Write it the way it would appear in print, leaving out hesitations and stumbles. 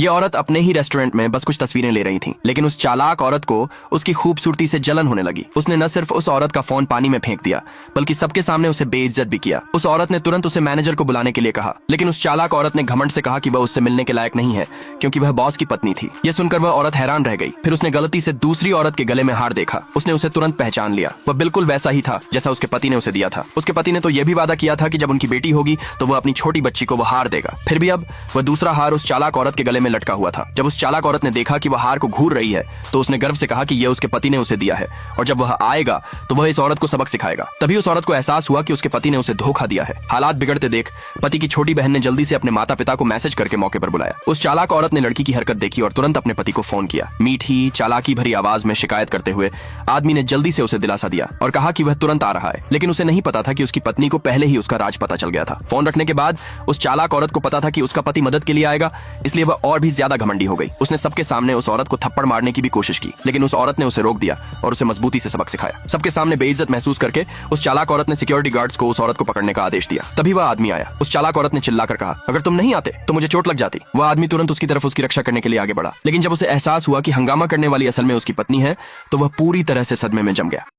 ये औरत अपने ही रेस्टोरेंट में बस कुछ तस्वीरें ले रही थी, लेकिन उस चालाक औरत को उसकी खूबसूरती से जलन होने लगी। उसने न सिर्फ उस औरत का फोन पानी में फेंक दिया, बल्कि सबके सामने उसे बेइज्जत भी किया। उस औरत ने तुरंत उसे मैनेजर को बुलाने के लिए कहा, लेकिन उस चालाक औरत ने घमंड से कहा कि वह उससे मिलने के लायक नहीं है, क्योंकि वह बॉस की पत्नी थी। यह सुनकर वह औरत हैरान रह गई। फिर उसने गलती से दूसरी औरत के गले में हार देखा। उसने उसे तुरंत पहचान लिया। वह बिल्कुल वैसा ही था जैसा उसके पति ने उसे दिया था। उसके पति ने तो यह भी वादा किया था कि जब उनकी बेटी होगी तो वह अपनी छोटी बच्ची को वह हार देगा। फिर भी अब वह दूसरा हार उस चालाक औरत के गले में लटका हुआ था। जब उस चालाक औरत ने देखा कि वह हार को घूर रही है तो उसने गर्व से कहा कि यह उसके पति ने उसे दिया है, और जब वह आएगा तो वह इस औरत को सबक सिखाएगा। तभी उस औरत को एहसास हुआ कि उसके पति ने उसे धोखा दिया है। हालात बिगड़ते देख पति की छोटी बहन ने जल्दी से अपने माता पिता को मैसेज करके मौके पर बुलाया। उस चालाक औरत ने लड़की की हरकत देखी और तुरंत अपने पति को फोन किया। मीठी चालाकी भरी आवाज में शिकायत करते हुए आदमी ने जल्दी से उसे दिलासा दिया और कहा कि वह तुरंत आ रहा है। लेकिन उसे नहीं पता था कि उसकी पत्नी को पहले ही उसका राज पता चल गया था। फोन रखने के बाद उस चालाक औरत को पता था कि उसका पति मदद के लिए आएगा, इसलिए वह और भी ज्यादा घमंडी हो गई। उसने सबके सामने उस औरत को थप्पड़ मारने की भी कोशिश की, लेकिन उस औरत ने उसे रोक दिया और उसे मजबूती से सबक सिखाया। सबके सामने बेइज्जत महसूस करके उस चालाक औरत ने सिक्योरिटी गार्ड्स को उस औरत को पकड़ने का आदेश दिया। तभी वह आदमी आया। उस चालाक औरत ने चिल्लाकर कहा, अगर तुम नहीं आते तो मुझे चोट लग जाती। वह आदमी तुरंत उसकी तरफ उसकी रक्षा करने के लिए आगे बढ़ा, लेकिन जब उसे एहसास हुआ कि हंगामा करने वाली असल में उसकी पत्नी है तो वह पूरी तरह से सदमे में जम गया।